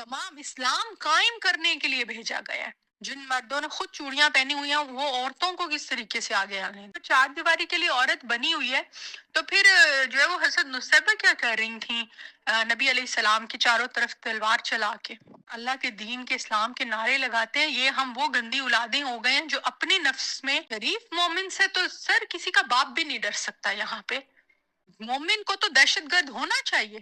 تمام اسلام قائم کرنے کے لیے بھیجا گیا ہے۔ جن مردوں نے خود چوڑیاں پہنی ہوئی ہیں وہ عورتوں کو کس طریقے سے آگے آنے ہیں؟ چار دیواری کے لیے عورت بنی ہوئی ہے تو پھر جو ہے وہ حضرت نصیبہ کیا کر رہی تھیں نبی علیہ السلام کے چاروں طرف تلوار چلا کے اللہ کے دین کے اسلام کے نعرے لگاتے ہیں؟ یہ ہم وہ گندی اولادیں ہو گئے ہیں جو اپنے نفس میں شریف مومن سے تو سر کسی کا باپ بھی نہیں ڈر سکتا یہاں پہ۔ مومن کو تو دہشت گرد ہونا چاہیے۔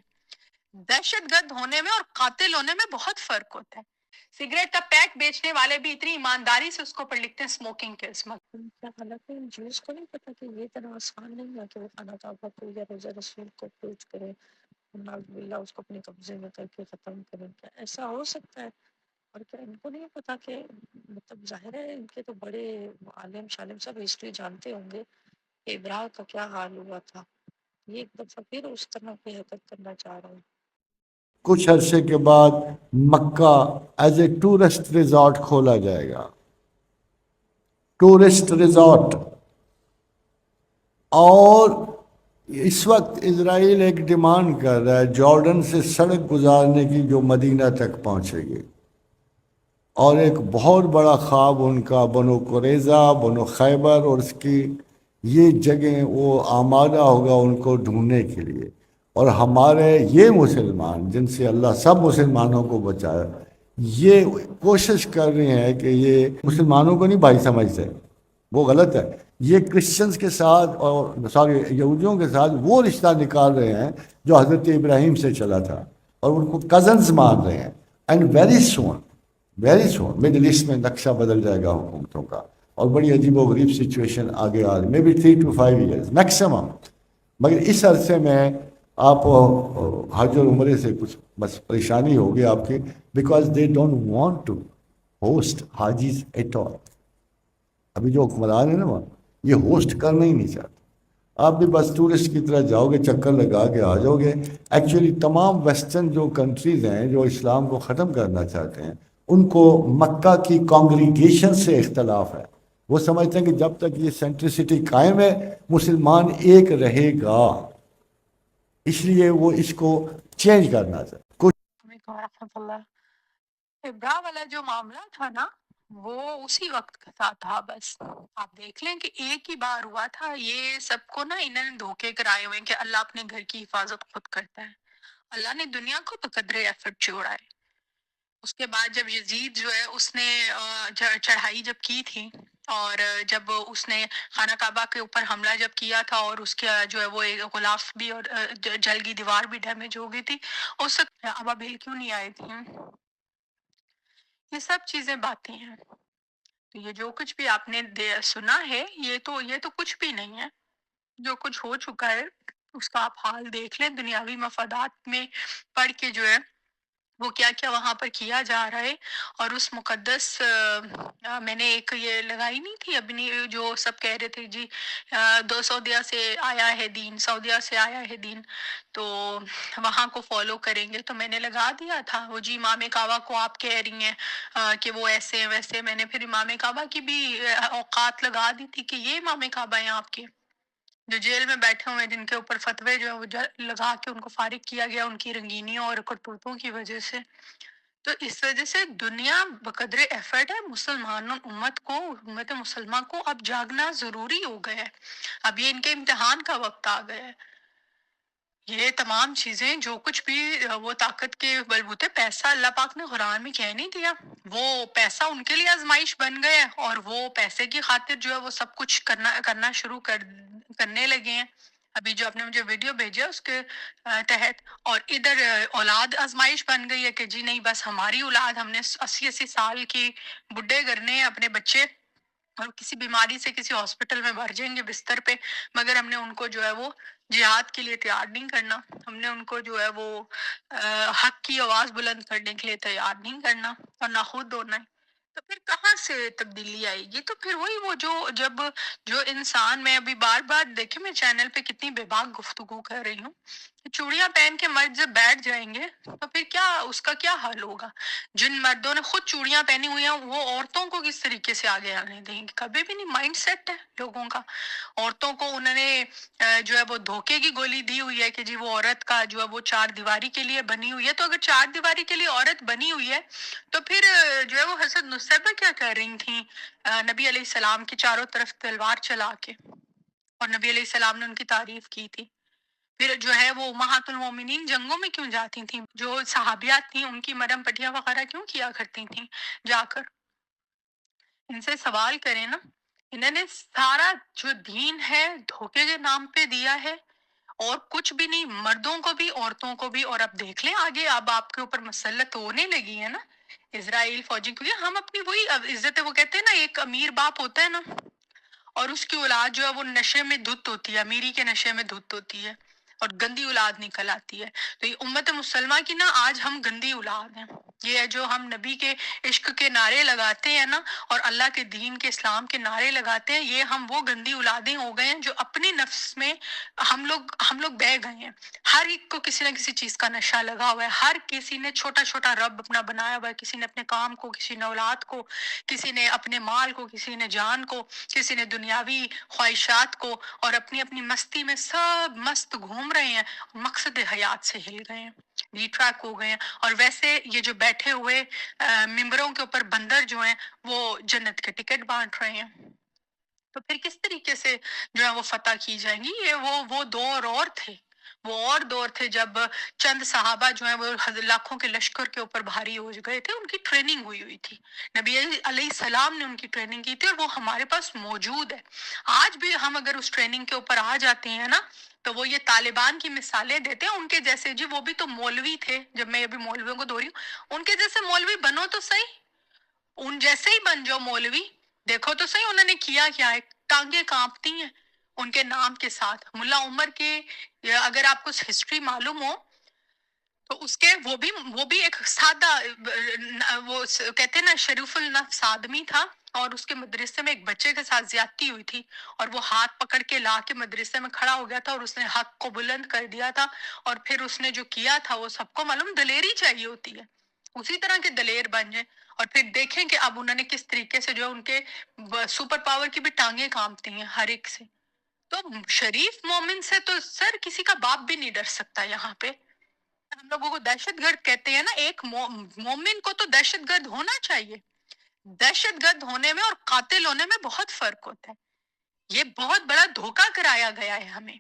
دہشت گرد ہونے میں اور قاتل ہونے میں بہت فرق ہوتا ہے۔ سگریٹ کا پیک بیچنے والے بھی اتنی ایمانداری سے اس کو پر لکھتے ہیں اسموکنگ کلز۔ حالانکہ ان جوز کو نہیں پتا کہ یہ اتنا آسان نہیں ہے کہ وہ خانہ کعبہ کو یا روزہ رسول کو اپروچ کرے، باللہ اس کو اپنے قبضے میں کر کے ختم کریں۔ کیا ایسا ہو سکتا ہے؟ اور کیا ان کو نہیں پتا کہ مطلب ظاہر ہے ان کے تو بڑے عالم شالم سب ہسٹری جانتے ہوں گے کہ ابراہ کا کیا حال ہوا تھا۔ یہ ایک دفعہ پھر اس طرح کی حرکت کرنا چاہ رہے ہیں۔ کچھ عرصے کے بعد مکہ ایز اے ٹورسٹ ریزورٹ کھولا جائے گا، ٹورسٹ ریزورٹ۔ اور اس وقت اسرائیل ایک ڈیمانڈ کر رہا ہے جارڈن سے سڑک گزارنے کی جو مدینہ تک پہنچے گی، اور ایک بہت بڑا خواب ان کا بنو قریظہ، بنو خیبر اور اس کی یہ جگہیں وہ آمادہ ہوگا ان کو ڈھونڈنے کے لیے۔ اور ہمارے یہ مسلمان جن سے اللہ سب مسلمانوں کو بچایا، یہ کوشش کر رہے ہیں کہ یہ مسلمانوں کو نہیں بھائی سمجھتے، وہ غلط ہے۔ یہ کرسچنز کے ساتھ اور سوری یہودیوں کے ساتھ وہ رشتہ نکال رہے ہیں جو حضرت ابراہیم سے چلا تھا، اور ان کو کزنز مان رہے ہیں۔ And very soon Middle East میں نقشہ بدل جائے گا حکومتوں کا، اور بڑی عجیب و غریب سچویشن آگے آ رہی، may be 3 to 5 years maximum. مگر اس عرصے میں آپ حج اور عمرے سے کچھ بس پریشانی ہوگی آپ کی، because they don't want to host حاجیز ایٹ آل۔ ابھی جو حکمران ہیں نا وہاں، یہ ہوسٹ کرنا ہی نہیں چاہتے۔ آپ بھی بس ٹورسٹ کی طرح جاؤ گے، چکر لگا کے آ جاؤ گے۔ ایکچولی تمام ویسٹرن جو کنٹریز ہیں جو اسلام کو ختم کرنا چاہتے ہیں، ان کو مکہ کی کانگریگیشن سے اختلاف ہے۔ وہ سمجھتے ہیں کہ جب تک یہ سینٹریسٹی قائم ہے مسلمان ایک رہے گا، اس لیے وہ اس کو چینج کرنا چاہتے ہیں۔ رحمۃ اللہ ابراہ والا جو معاملہ تھا نا وہ اسی وقت کا تھا۔ بس آپ دیکھ لیں کہ ایک ہی بار ہوا تھا۔ یہ سب کو نا انہوں نے دھوکے کرائے ہوئے کہ اللہ اپنے گھر کی حفاظت خود کرتا ہے۔ اللہ نے دنیا کو تو قدرے ایفرٹ چھوڑا ہے۔ اس کے بعد جب یزید جو ہے اس نے چڑھائی جب کی تھی، اور جب اس نے خانہ کعبہ کے اوپر حملہ جب کیا تھا، اور اس کا جو ہے وہ غلاف بھی اور جلگی دیوار بھی ڈیمیج ہو گئی تھی، اس وقت ابابیل کیوں نہیں آئے تھے؟ یہ سب چیزیں باتیں ہیں۔ تو یہ جو کچھ بھی آپ نے سنا ہے یہ تو کچھ بھی نہیں ہے۔ جو کچھ ہو چکا ہے اس کا آپ حال دیکھ لیں، دنیاوی مفادات میں پڑھ کے جو ہے وہ کیا کیا وہاں پر کیا جا رہا ہے۔ اور اس مقدس میں نے ایک یہ لگائی نہیں تھی ابنی، جو سب کہہ رہے تھے جی دو سعودیہ سے آیا ہے دین، سعودیہ سے آیا ہے دین تو وہاں کو فالو کریں گے، تو میں نے لگا دیا تھا وہ جی امام کعبہ کو آپ کہہ رہی ہیں کہ وہ ایسے ہیں ویسے۔ میں نے پھر امام کعبہ کی بھی اوقات لگا دی تھی کہ یہ امام کعبہ ہیں آپ کے جو جیل میں بیٹھے ہوئے ہیں، جن کے اوپر فتوے جو ہے وہ لگا کے ان کو فارغ کیا گیا ان کی رنگینیوں اور کرتوتوں کی وجہ سے۔ تو اس وجہ سے دنیا بقدر ایفرٹ ہے مسلمانوں امت کو، امت مسلمہ کو اب جاگنا ضروری ہو گیا ہے۔ اب یہ ان کے امتحان کا وقت آ گیا ہے۔ یہ تمام چیزیں جو کچھ بھی وہ طاقت کے بلبوتے، پیسہ اللہ پاک نے قرآن میں کہہ نہیں دیا، وہ پیسہ ان کے لیے آزمائش بن گیا ہے، اور وہ پیسے کی خاطر جو ہے وہ سب کچھ کرنا شروع کرنے لگے ہیں۔ ابھی جو آپ نے مجھے ویڈیو بھیجا اس کے تحت، اور ادھر اولاد آزمائش بن گئی ہے کہ جی نہیں بس ہماری اولاد، ہم نے 80 سال کی بڈھے کرنے ہیں اپنے بچے، اور کسی بیماری سے کسی ہاسپٹل میں بھر جائیں گے بستر پہ، مگر ہم نے ان کو جو ہے وہ جہاد کے لیے تیار نہیں کرنا، ہم نے ان کو جو ہے وہ حق کی آواز بلند کرنے کے لیے تیار نہیں کرنا، اور نہ خود ہونا ہے۔ تو پھر کہاں سے تبدیلی آئے گی؟ تو پھر وہی وہ جو انسان، میں ابھی بار بار دیکھیں میں چینل پہ کتنی بے باک گفتگو کر رہی ہوں، چوڑیاں پہن کے مرد جب بیٹھ جائیں گے تو پھر کیا اس کا کیا حل ہوگا؟ جن مردوں نے خود چوڑیاں پہنی ہوئی ہیں وہ عورتوں کو کس طریقے سے آگے آنے دیں گے؟ کبھی بھی نہیں. مائنڈ سیٹ ہے لوگوں کا. عورتوں کو انہوں نے جو ہے وہ دھوکے کی گولی دی ہوئی ہے کہ جی وہ عورت کا جو ہے وہ چار دیواری کے لیے بنی ہوئی ہے. تو اگر چار دیواری کے لیے عورت بنی ہوئی ہے تو پھر جو ہے وہ حضرت نصیبہ کیا کر رہی تھیں نبی علیہ السلام کی چاروں طرف تلوار چلا کے؟ اور نبی علیہ السلام نے ان کی تعریف کی تھی. پھر جو ہے وہ امہات المومنین جنگوں میں کیوں جاتی تھیں؟ جو صحابیات تھیں ان کی مرم پٹیاں وغیرہ کیوں کیا کرتی تھیں جا کر؟ ان سے سوال کریں نا. انہوں نے سارا جو دین ہے دھوکے کے نام پہ دیا ہے اور کچھ بھی نہیں، مردوں کو بھی عورتوں کو بھی. اور اب دیکھ لیں آگے اب آپ کے اوپر مسلط ہونے لگی ہے نا اسرائیل فوجی، کیونکہ ہم اپنی وہی عزت ہے. وہ کہتے ہیں نا ایک امیر باپ ہوتا ہے نا اور اس کی اولاد جو ہے وہ نشے میں دھت ہوتی ہے، امیری کے نشے میں دھت ہوتی ہے اور گندی اولاد نکل آتی ہے. تو یہ امت مسلمہ کی نا آج ہم گندی اولاد ہیں. یہ ہے جو ہم نبی کے عشق کے نعرے لگاتے ہیں نا اور اللہ کے دین کے اسلام کے نعرے لگاتے ہیں، یہ ہم وہ گندی اولادیں ہو گئے ہیں جو اپنی نفس میں ہم لوگ بہ گئے ہیں. ہر ایک کو کسی نہ کسی چیز کا نشہ لگا ہوا ہے. ہر کسی نے چھوٹا چھوٹا رب اپنا بنایا ہوا ہے. کسی نے اپنے کام کو، کسی نے اولاد کو، کسی نے اپنے مال کو، کسی نے جان کو، کسی نے دنیاوی خواہشات کو، اور اپنی اپنی مستی میں سب مست گھوم رہے ہیں، مقصد حیات سے ہل گئے ہیں، ڈی ٹریک ہو گئے ہیں. اور ویسے یہ جو بیٹھے ہوئے ممبروں کے اوپر بندر جو ہیں وہ جنت کے ٹکٹ بانٹ رہے ہیں. تو پھر کس طریقے سے جو ہے وہ فتح کی جائیں گی؟ یہ وہ دور اور تھے، وہ اور دور تھے جب چند صحابہ جو ہیں وہ لاکھوں کے لشکر کے اوپر بھاری ہو گئے تھے. ان کی ٹریننگ ہوئی ہوئی تھی، نبی علیہ السلام نے ان کی ٹریننگ کی تھی اور وہ ہمارے پاس موجود ہے. آج بھی ہم اگر اس ٹریننگ کے اوپر آ جاتے ہیں نا تو وہ یہ طالبان کی مثالیں دیتے ہیں ان کے جیسے. جی وہ بھی تو مولوی تھے، جب میں ابھی مولویوں کو دو رہی ہوں، ان کے جیسے مولوی بنو تو صحیح، ان جیسے ہی بن جاؤ مولوی. دیکھو تو صحیح انہوں نے کیا کیا ہے. ٹانگیں کانپتی ہیں ان کے نام کے ساتھ. ملا عمر کے اگر آپ کو ہسٹری معلوم ہو تو اس کے وہ بھی ایک سادہ وہ کہتے ہیں نا شریف النفس آدمی تھا، اور اس کے مدرسے میں ایک بچے کے ساتھ زیادتی ہوئی تھی اور وہ ہاتھ پکڑ کے لا کے مدرسے میں کھڑا ہو گیا تھا اور اس نے حق کو بلند کر دیا تھا. اور پھر اس نے جو کیا تھا وہ سب کو معلوم. دلیری چاہیے ہوتی ہے، اسی طرح کے دلیر بن جائیں. اور پھر دیکھیں کہ اب انہوں نے کس طریقے سے جو ان کے سپر پاور کی بھی ٹانگیں کانپتی ہیں ہر ایک سے. تو شریف مومن سے تو سر کسی کا باپ بھی نہیں ڈر سکتا. یہاں پہ ہم لوگوں کو دہشت گرد کہتے ہیں نا، ایک مومن کو تو دہشت گرد ہونا چاہیے. دہشت گرد ہونے میں اور قاتل ہونے میں بہت فرق ہوتا ہے. یہ بہت بڑا دھوکہ کرایا گیا ہے ہمیں.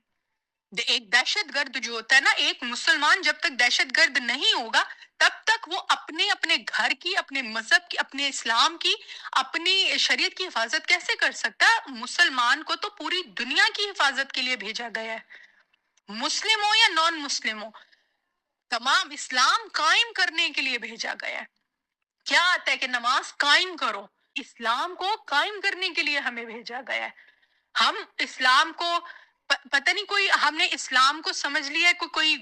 ایک دہشت گرد جو ہوتا ہے نا، ایک مسلمان جب تک دہشت گرد نہیں ہوگا تب تک وہ اپنے اپنے گھر کی، اپنے مذہب کی، اپنے اسلام کی، اپنی شریعت کی حفاظت کیسے کر سکتا ہے؟ مسلمان کو تو پوری دنیا کی حفاظت کے لیے بھیجا گیا ہے، مسلم ہو یا نان مسلم ہو، تمام اسلام قائم کرنے کے لیے بھیجا گیا ہے. کیا آتا ہے کہ نماز قائم کرو، اسلام کو قائم کرنے کے لیے ہمیں بھیجا گیا ہے. ہم اسلام کو پتہ نہیں کوئی ہم نے اسلام کو سمجھ لیا ہے کوئی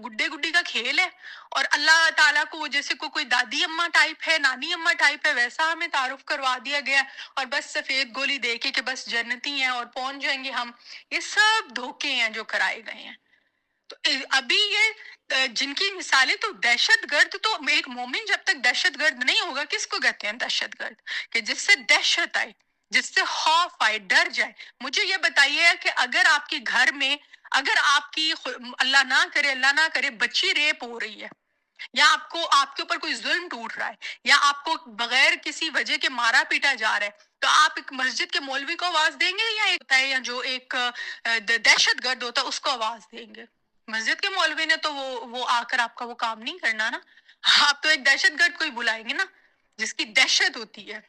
گڈے گڈی کا کھیل ہے، اور اللہ تعالیٰ کو وہ جیسے کوئی دادی اماں ٹائپ ہے، نانی اماں ٹائپ ہے، ویسا ہمیں تعارف کروا دیا گیا اور بس سفید گولی دے کے کہ بس جنتی ہیں اور پہنچ جائیں گے ہم. یہ سب دھوکے ہیں جو کرائے گئے ہیں. تو ابھی یہ جن کی مثالیں، تو دہشت گرد تو ایک مومن جب تک دہشت گرد نہیں ہوگا، کس کو کہتے ہیں دہشت گرد؟ کہ جس سے دہشت آئے، جس سے خوف آئے، ڈر جائے. مجھے یہ بتائیے کہ اگر آپ کے گھر میں، اگر آپ کی اللہ نہ کرے بچی ریپ ہو رہی ہے، یا آپ کے اوپر کوئی ظلم ٹوٹ رہا ہے، یا آپ کو بغیر کسی وجہ کے مارا پیٹا جا رہا ہے، تو آپ ایک مسجد کے مولوی کو آواز دیں گے یا یا جو ایک دہشت گرد ہوتا ہے اس کو آواز دیں گے؟ مسجد کے مولوی نے تو وہ آ کر آپ کا وہ کام نہیں کرنا نا. آپ تو ایک دہشت گرد کو ہی بلائیں گے نا جس کی دہشت ہوتی ہے.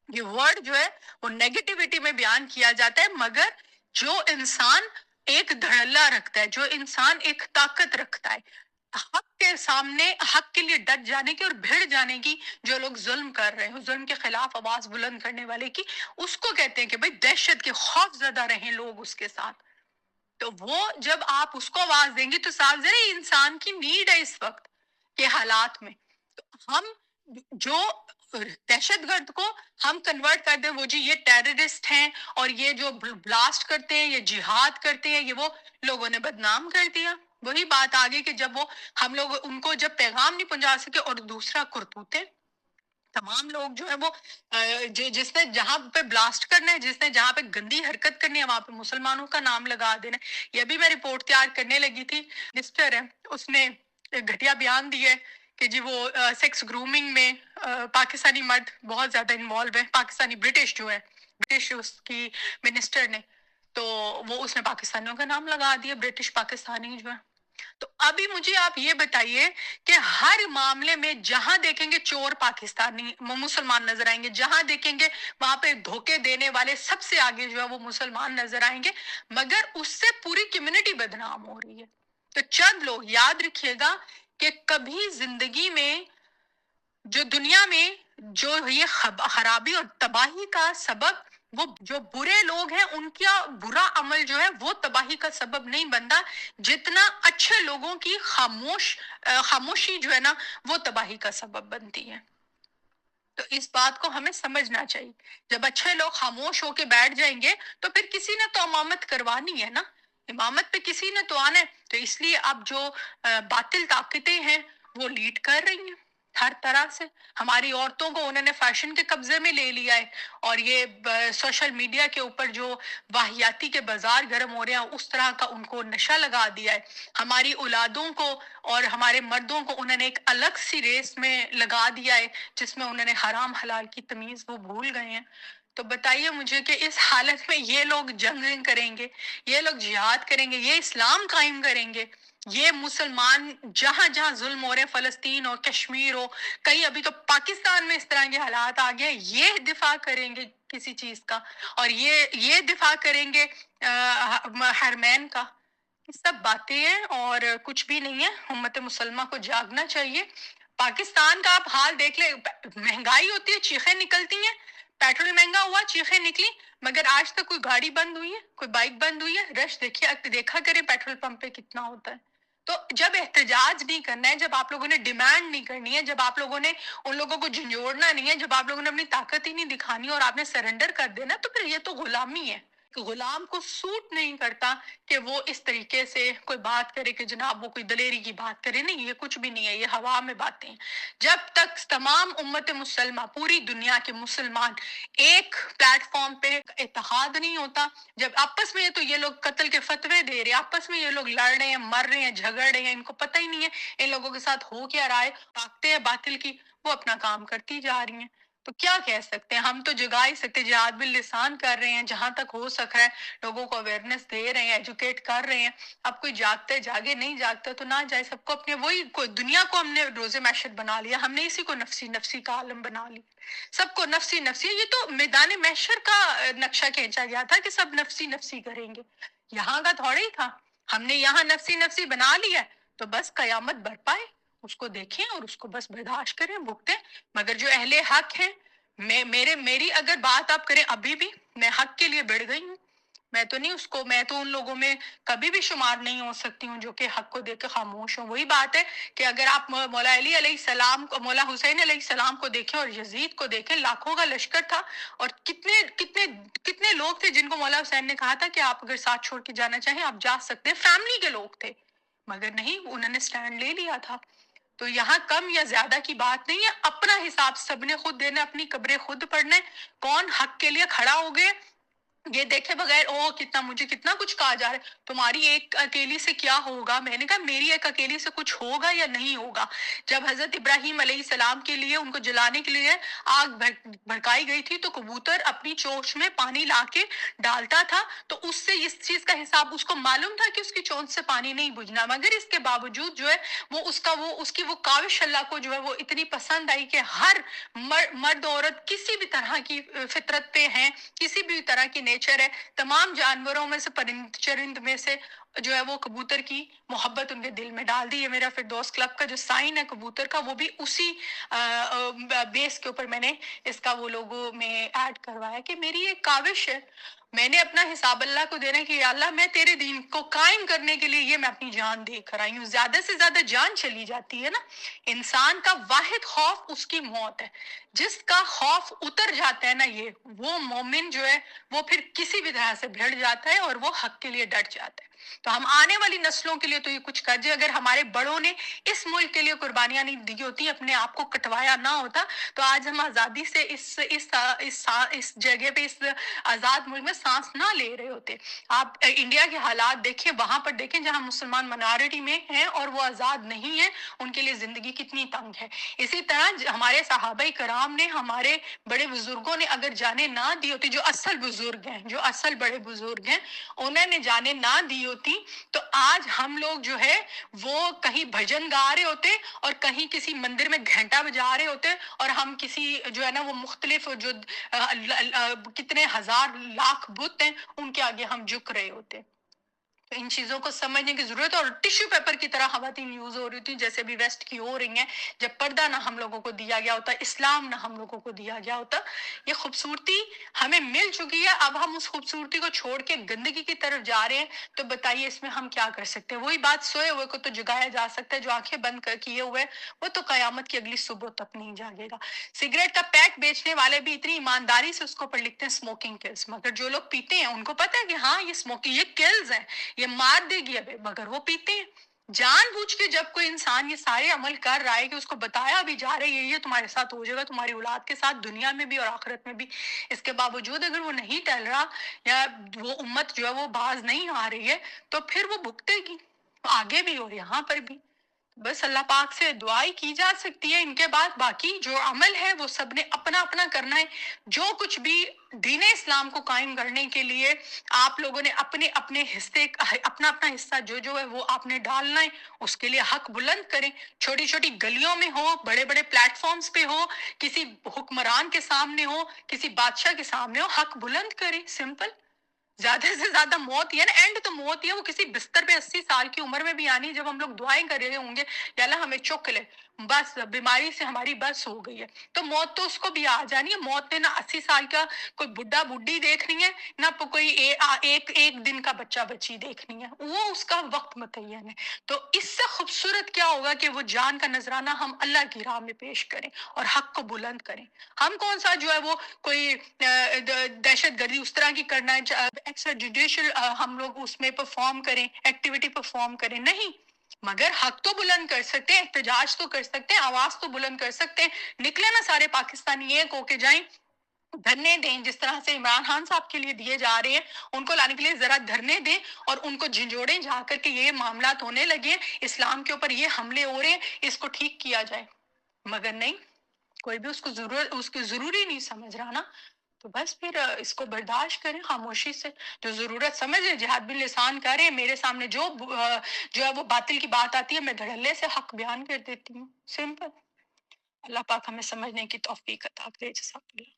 یہ ورڈ جو ہے وہ نیگیٹیوٹی میں بیان کیا جاتا ہے، مگر جو انسان ایک دھڑلہ رکھتا ہے، جو انسان ایک طاقت رکھتا ہے حق کے سامنے، حق کے لیے ڈٹ جانے کی اور بھیڑ جانے کی، جو لوگ ظلم کر رہے ہیں، ظلم کے خلاف آواز بلند کرنے والے کی، اس کو کہتے ہیں کہ بھئی دہشت کے خوف زدہ رہیں لوگ اس کے ساتھ. تو وہ جب آپ اس کو آواز دیں گے تو صاحب ذرا انسان کی نیڈ ہے اس وقت کے حالات میں. تو ہم جو دہشت گرد کو ہم کنورٹ کر دیں وہ جی یہ ٹیررسٹ ہیں اور یہ جو بلاسٹ کرتے ہیں، یہ جہاد کرتے ہیں، یہ وہ لوگوں نے بدنام کر دیا. وہی بات آگے کہ جب وہ ہم لوگ ان کو جب پیغام نہیں پہنچا سکے، اور دوسرا کرتوتے تمام لوگ جو ہے وہ جس نے جہاں پہ بلاسٹ کرنا ہے، جس نے جہاں پہ گندی حرکت کرنی ہے وہاں پہ مسلمانوں کا نام لگا دینا ہے۔ یہ بھی میں رپورٹ تیار کرنے لگی تھی، منسٹر ہے اس نے ایک گھٹیا بیان دیا ہے کہ جی وہ سیکس گرومنگ میں پاکستانی مرد بہت زیادہ انوالو ہے، پاکستانی برٹش جو ہے، برٹش اس کی منسٹر نے، تو وہ اس نے پاکستانیوں کا نام لگا دیا، برٹش پاکستانی جو ہے۔ تو ابھی مجھے آپ یہ بتائیے کہ ہر معاملے میں جہاں دیکھیں گے چور پاکستانی مسلمان نظر آئیں گے، جہاں دیکھیں گے وہاں پہ دھوکے دینے والے سب سے آگے جو ہے وہ مسلمان نظر آئیں گے، مگر اس سے پوری کمیونٹی بدنام ہو رہی ہے۔ تو چند لوگ یاد رکھیے گا کہ کبھی زندگی میں جو دنیا میں جو یہ خرابی اور تباہی کا سبب وہ جو برے لوگ ہیں ان کا برا عمل جو ہے وہ تباہی کا سبب نہیں بنتا، جتنا اچھے لوگوں کی خاموشی جو ہے نا وہ تباہی کا سبب بنتی ہے۔ تو اس بات کو ہمیں سمجھنا چاہیے، جب اچھے لوگ خاموش ہو کے بیٹھ جائیں گے تو پھر کسی نے تو امامت کروانی ہے نا، امامت پہ کسی نے تو آنا ہے۔ تو اس لیے اب جو باطل طاقتیں ہیں وہ لیڈ کر رہی ہیں ہر طرح سے، ہماری عورتوں کو انہوں نے فیشن کے قبضے میں لے لیا ہے، اور یہ سوشل میڈیا کے اوپر جو واہیاتی کے بازار گرم ہو رہے ہیں اس طرح کا ان کو نشہ لگا دیا ہے، ہماری اولادوں کو اور ہمارے مردوں کو انہوں نے ایک الگ سی ریس میں لگا دیا ہے جس میں انہوں نے حرام حلال کی تمیز وہ بھول گئے ہیں۔ تو بتائیے مجھے کہ اس حالت میں یہ لوگ جنگ کریں گے، یہ لوگ جہاد کریں گے، یہ اسلام قائم کریں گے، یہ مسلمان جہاں جہاں ظلم ہو رہے ہیں، فلسطین ہو، کشمیر ہو، کہیں ابھی تو پاکستان میں اس طرح کے حالات آ گئے، یہ دفاع کریں گے کسی چیز کا، اور یہ دفاع کریں گے حرمین کا؟ یہ سب باتیں ہیں اور کچھ بھی نہیں ہے۔ امت مسلمہ کو جاگنا چاہیے۔ پاکستان کا آپ حال دیکھ لیں، مہنگائی ہوتی ہے چیخیں نکلتی ہیں، پیٹرول مہنگا ہوا چیخیں نکلی، مگر آج تک کوئی گاڑی بند ہوئی ہے، کوئی بائک بند ہوئی ہے؟ رش دیکھا کریں پیٹرول پمپ پہ کتنا ہوتا ہے۔ تو جب احتجاج نہیں کرنا ہے، جب آپ لوگوں نے ڈیمانڈ نہیں کرنی ہے، جب آپ لوگوں نے ان لوگوں کو جھنجھوڑنا نہیں ہے، جب آپ لوگوں نے اپنی طاقت ہی نہیں دکھانی اور آپ نے سرنڈر کر دینا، تو پھر یہ تو غلامی ہے۔ غلام کو سوٹ نہیں کرتا کہ وہ اس طریقے سے کوئی بات کرے کہ جناب وہ کوئی دلیری کی بات کرے، نہیں، یہ کچھ بھی نہیں ہے، یہ ہوا میں باتیں ہیں۔ جب تک تمام امت مسلمہ، پوری دنیا کے مسلمان ایک پلیٹ فارم پہ اتحاد نہیں ہوتا، جب آپس میں تو یہ لوگ قتل کے فتوے دے رہے ہیں، آپس میں یہ لوگ لڑ رہے ہیں، مر رہے ہیں، جھگڑ رہے ہیں، ان کو پتہ ہی نہیں ہے ان لوگوں کے ساتھ ہو کیا رہا ہے، طاقتیں ہیں باطل کی وہ اپنا کام کرتی جا رہی ہیں۔ تو کیا کہہ سکتے ہیں ہم؟ تو جگا ہی سکتے، جہاد باللسان کر رہے ہیں جہاں تک ہو سک رہا ہے، لوگوں کو اویئرنیس دے رہے ہیں، ایجوکیٹ کر رہے ہیں۔ اب کوئی جاگتے جاگے، نہیں جاگتا تو نہ جائے، سب کو اپنے وہی دنیا کو ہم نے روزے معیشت بنا لیا، ہم نے اسی کو نفسی نفسی کا عالم بنا لی، سب کو نفسی نفسی۔ یہ تو میدان محشر کا نقشہ کھینچا گیا تھا کہ سب نفسی نفسی کریں گے، یہاں کا تھوڑا ہی تھا۔ ہم نے یہاں نفسی نفسی بنا لیا تو بس قیامت برپائے، اس کو دیکھیں اور اس کو بس برداشت کریں، بھگتیں۔ مگر جو اہل حق ہیں، میری اگر بات آپ کریں، ابھی بھی میں حق کے لیے بڑھ گئی ہوں، میں تو نہیں اس کو، میں تو ان لوگوں میں کبھی بھی شمار نہیں ہو سکتی ہوں جو کہ حق کو دیکھ کے خاموش ہوں۔ وہی بات ہے کہ اگر آپ مولا علی علیہ السلام کو، مولا حسین علیہ السلام کو دیکھیں اور یزید کو دیکھیں، لاکھوں کا لشکر تھا، اور کتنے کتنے کتنے لوگ تھے جن کو مولا حسین نے کہا تھا کہ آپ اگر ساتھ چھوڑ کے جانا چاہیں آپ جا سکتے ہیں، فیملی کے لوگ تھے، مگر نہیں، انہوں نے سٹینڈ لے لیا تھا۔ تو یہاں کم یا زیادہ کی بات نہیں ہے، اپنا حساب سب نے خود دینا، اپنی قبریں خود پڑھنا، کون حق کے لیے کھڑا ہو گئے یہ دیکھے بغیر او کتنا مجھے کتنا کچھ کہا جا رہا ہے، تمہاری ایک اکیلی سے کیا ہوگا؟ میں نے کہا میری ایک اکیلی سے کچھ ہوگا یا نہیں ہوگا؟ جب حضرت ابراہیم علیہ السلام کے لیے، ان کو جلانے کے لیے آگ بھڑکائی گئی تھی تو کبوتر اپنی چونچ میں پانی لا کے ڈالتا تھا، تو اس سے اس چیز کا حساب اس کو معلوم تھا کہ اس کی چونچ سے پانی نہیں بجھنا، مگر اس کے باوجود جو ہے وہ اس کی وہ کاوش اللہ کو جو ہے وہ اتنی پسند آئی کہ ہر مرد عورت کسی بھی طرح کی فطرت پہ ہیں، کسی بھی طرح کی نیچر ہے، تمام جانوروں میں سے، پرند چرند میں سے جو ہے وہ کبوتر کی محبت ان کے دل میں ڈال دی ہے۔ میرا فردوس کلب کا جو سائن ہے کبوتر کا، وہ بھی اسی بیس کے اوپر میں نے اس کا وہ لوگو میں ایڈ کروایا کہ میری ایک کاوش ہے میں نے اپنا حساب اللہ کو دینا کہ یا اللہ میں تیرے دین کو قائم کرنے کے لیے یہ میں اپنی جان دے کر آئی ہوں. زیادہ سے زیادہ جان چلی جاتی ہے نا. انسان کا واحد خوف اس کی موت ہے. جس کا خوف اتر جاتا ہے نا یہ وہ مومن جو ہے وہ پھر کسی بھی طرح سے بھیڑ جاتا ہے اور وہ حق کے لیے ڈٹ جاتا ہے. تو ہم آنے والی نسلوں کے لیے تو یہ کچھ کر جائے. اگر ہمارے بڑوں نے اس ملک کے لیے قربانیاں نہیں دی ہوتی, اپنے آپ کو کٹوایا نہ ہوتا, تو آج ہم آزادی سے اس جگہ پہ, اس آزاد ملک میں سانس نہ لے رہے ہوتے. آپ انڈیا کے حالات دیکھیں, وہاں پر دیکھیں جہاں مسلمان منارٹی میں ہیں اور وہ آزاد نہیں ہیں, ان کے لیے زندگی کتنی تنگ ہے. اسی طرح ہمارے صحابہ کرام نے, ہمارے بڑے بزرگوں نے اگر جانیں نہ دی ہوتی, جو اصل بزرگ ہیں, جو اصل بڑے بزرگ ہیں, انہوں نے جانیں نہ دی ہوتی, تو آج ہم لوگ جو ہے وہ کہیں بھجن گا رہے ہوتے اور کہیں کسی مندر میں گھنٹا بجا رہے ہوتے, اور ہم کسی جو ہے نا وہ مختلف جو کتنے ہزار لاکھ بت ہیں ان کے آگے ہم جھک رہے ہوتے. تو ان چیزوں کو سمجھنے کی ضرورت ہے. اور ٹشو پیپر کی طرح خواتین یوز ہو رہی تھی جیسے بھی ویسٹ کی ہو رہی ہیں, جب پردہ نہ ہم لوگوں کو دیا گیا ہوتا, اسلام نہ ہم لوگوں کو دیا گیا ہوتا. یہ خوبصورتی ہمیں مل چکی ہے, اب ہم اس خوبصورتی کو چھوڑ کے گندگی کی طرف جا رہے ہیں. تو بتائیے اس میں ہم کیا کر سکتے ہیں؟ وہی بات, سوئے ہوئے کو تو جگایا جا سکتا ہے, جو آنکھیں بند کر کیے ہوئے وہ تو قیامت کی اگلی صبح تک نہیں جاگے گا. سگریٹ کا پیک بیچنے والے بھی اتنی ایمانداری سے اس کو پر لکھتے ہیں اسموکنگ کلز, مگر جو لوگ پیتے ہیں ان کو پتا ہے کہ ہاں یہ اسموکنگ, یہ کلز ہیں, یہ مار دے گی ابے, مگر وہ پیتے ہیں. جان بوجھ کے جب کوئی انسان یہ سارے عمل کر رہا ہے کہ اس کو بتایا بھی جا رہا ہے یہ تمہارے ساتھ ہو جائے گا, تمہاری اولاد کے ساتھ دنیا میں بھی اور آخرت میں بھی, اس کے باوجود اگر وہ نہیں ٹل رہا یا وہ امت جو ہے وہ باز نہیں آ رہی ہے, تو پھر وہ بھگتے گی آگے بھی اور یہاں پر بھی. بس اللہ پاک سے دعائی کی جا سکتی ہے. ان کے بعد باقی جو عمل ہے وہ سب نے اپنا اپنا کرنا ہے. جو کچھ بھی دین اسلام کو قائم کرنے کے لیے آپ لوگوں نے اپنے اپنے حصے, اپنا اپنا حصہ جو ہے وہ آپ نے ڈالنا ہے, اس کے لیے حق بلند کریں. چھوٹی چھوٹی گلیوں میں ہو, بڑے بڑے پلیٹ فارمز پہ ہو, کسی حکمران کے سامنے ہو, کسی بادشاہ کے سامنے ہو, حق بلند کریں. سمپل. زیادہ سے زیادہ موت ہی ہے نا, اینڈ تو موت ہی ہے, وہ کسی بستر پہ 80 سال کی عمر میں بھی آنی, جب ہم لوگ دعائیں کر رہے ہوں گے یا اللہ ہمیں چک لے, بس بیماری سے ہماری بس ہو گئی ہے, تو موت تو اس کو بھی آ جانی ہے. موت نے نہ 80 سال کا کوئی بڈھا بڈھی دیکھنی ہے, نہ کوئی ایک دن کا بچہ بچی دیکھنی ہے, وہ اس کا وقت متعین ہے. تو اس سے خوبصورت کیا ہوگا کہ وہ جان کا نذرانہ ہم اللہ کی راہ میں پیش کریں اور حق کو بلند کریں. ہم کون سا جو ہے وہ کوئی دہشت گردی اس طرح کی کرنا ہے, ایکسٹرا جوڈیشل ہم لوگ اس میں پرفارم کریں, ایکٹیویٹی پرفارم کریں, نہیں. مگر حق تو بلند کر سکتے ہیں, احتجاج تو کر سکتے ہیں, آواز تو بلند کر سکتے ہیں. نکلے نا سارے پاکستانی ایک ہو کے جائیں, دھرنے دیں, جس طرح سے عمران خان صاحب کے لیے دیے جا رہے ہیں, ان کو لانے کے لیے ذرا دھرنے دیں اور ان کو جھنجھوڑیں جا کر کے یہ معاملات ہونے لگے, اسلام کے اوپر یہ حملے ہو رہے ہیں, اس کو ٹھیک کیا جائے. مگر نہیں, کوئی بھی اس کو ضروری نہیں سمجھ رہا نا, تو بس پھر اس کو برداشت کریں خاموشی سے. جو ضرورت سمجھے جہاد باللسان کریں, میرے سامنے جو ہے وہ باطل کی بات آتی ہے میں دھڑلے سے حق بیان کر دیتی ہوں. سمپل. اللہ پاک ہمیں سمجھنے کی توفیق عطا کرے. جزاک اللہ.